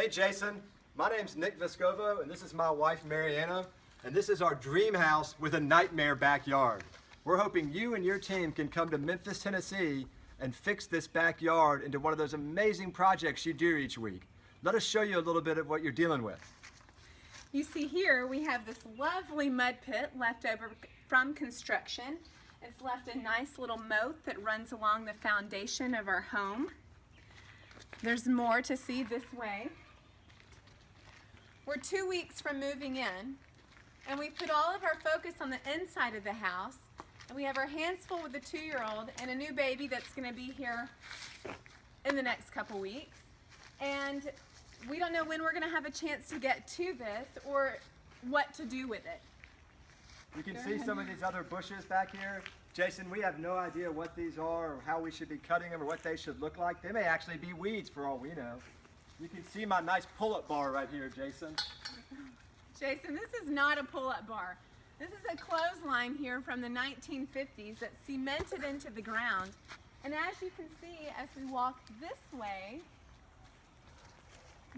Hey Jason, my name's Nic Vescovos and this is my wife Marianna, and this is our dream house with a nightmare backyard. We're hoping you and your team can come to Memphis, Tennessee and fix this backyard into one of those amazing projects you do each week. Let us show you a little bit of what you're dealing with. You see here we have this lovely mud pit left over from construction. It's left a nice little moat that runs along the foundation of our home. There's more to see this way. We're 2 weeks from moving in, and we've put all of our focus on the inside of the house, and we have our hands full with a 2-year-old and a new baby that's going to be here in the next couple weeks. And we don't know when we're going to have a chance to get to this or what to do with it. You can see some of these other bushes back here. Jason, we have no idea what these are or how we should be cutting them or what they should look like. They may actually be weeds for all we know. You can see my nice pull-up bar right here, Jason. Jason, this is not a pull-up bar. This is a clothesline here from the 1950s that's cemented into the ground. And as you can see, as we walk this way,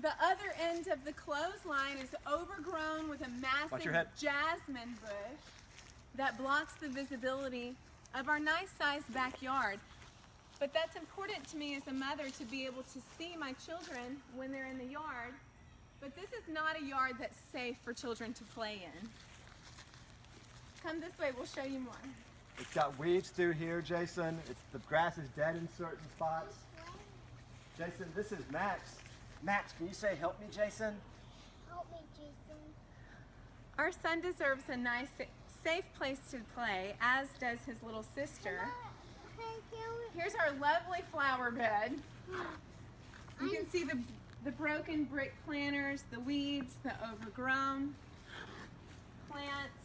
the other end of the clothesline is overgrown with a massive jasmine bush that blocks the visibility of our nice-sized backyard. But that's important to me as a mother to be able to see my children when they're in the yard. But this is not a yard that's safe for children to play in. Come this way, we'll show you more. It's got weeds through here, Jason. The grass is dead in certain spots. Jason, this is Max. Max, can you say help me, Jason? Help me, Jason. Our son deserves a nice, safe place to play, as does his little sister. Here's our lovely flower bed. You can see the broken brick planters, the weeds, the overgrown plants.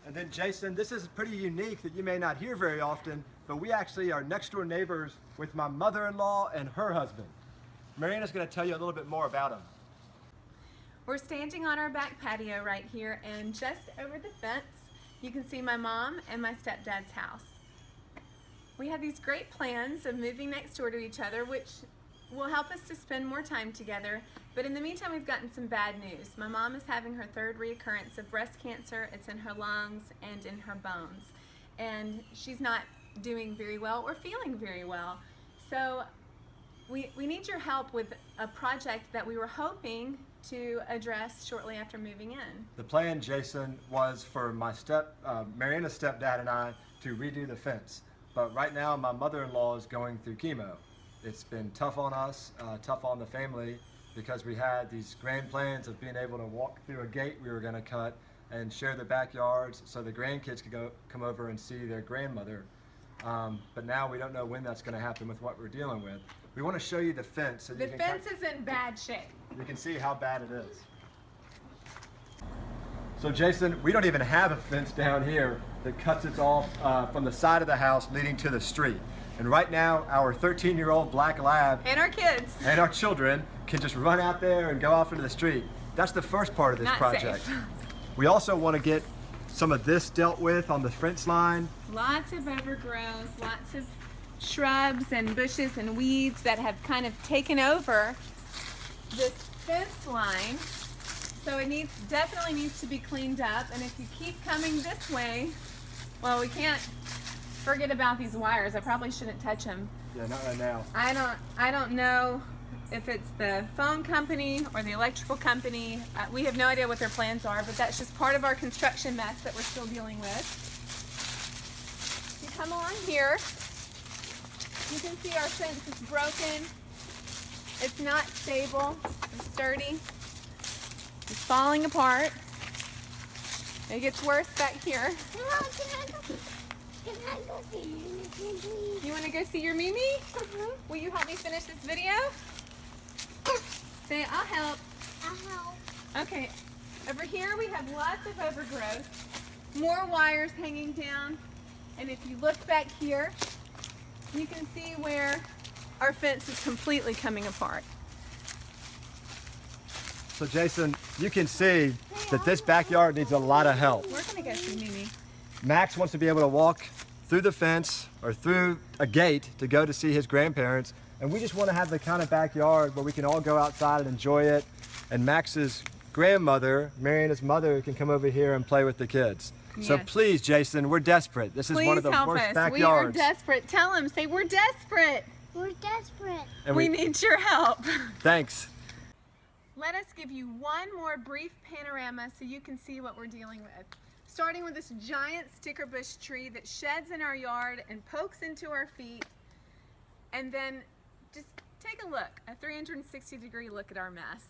And then Jason, this is pretty unique that you may not hear very often, but we actually are next door neighbors with my mother-in-law and her husband. Marianna's going to tell you a little bit more about them. We're standing on our back patio right here, and just over the fence you can see my mom and my stepdad's house. We have these great plans of moving next door to each other, which will help us to spend more time together. But in the meantime, we've gotten some bad news. My mom is having her 3rd reoccurrence of breast cancer. It's in her lungs and in her bones. And she's not doing very well or feeling very well. So we need your help with a project that we were hoping to address shortly after moving in. The plan, Jason, was for my Marianna's stepdad and I to redo the fence. But right now, my mother-in-law is going through chemo. It's been tough on us, tough on the family, because we had these grand plans of being able to walk through a gate we were going to cut and share the backyards so the grandkids could come over and see their grandmother. But now we don't know when that's going to happen with what we're dealing with. We want to show you the fence. So the fence is in bad shape. You can see how bad it is. So Jason, we don't even have a fence down here that cuts it off from the side of the house leading to the street. And right now, our 13-year-old black lab and our kids and our children can just run out there and go off into the street. That's the first part of this project. Safe. We also want to get some of this dealt with on the fence line. Lots of overgrowth, lots of shrubs and bushes and weeds that have kind of taken over this fence line. So it definitely needs to be cleaned up. And if you keep coming this way, well, we can't forget about these wires. I probably shouldn't touch them. Yeah, not right now. I don't know if it's the phone company or the electrical company. We have no idea what their plans are, but that's just part of our construction mess that we're still dealing with. You come along here, you can see our fence is broken. It's not stable or sturdy. It's falling apart. It gets worse back here. Can I go see you, please? You want to go see your Mimi? Will you help me finish this video? Say, I'll help. I'll help. Okay, over here we have lots of overgrowth, more wires hanging down, and if you look back here, you can see where our fence is completely coming apart. So Jason, you can see that this backyard needs a lot of help. We're gonna go see Mimi. Max wants to be able to walk through the fence or through a gate to go to see his grandparents, And we just want to have the kind of backyard where we can all go outside and enjoy it. And Max's grandmother, Marianna's mother, can come over here and play with the kids. So Yes. please, Jason, we're desperate. This is Please one of the help worst us. backyards. We are desperate. Tell them, say we're desperate. We're desperate. And We need your help. Thanks. Let us give you one more brief panorama so you can see what we're dealing with. Starting with this giant sticker bush tree that sheds in our yard and pokes into our feet. And then just take a look, a 360-degree look at our mess.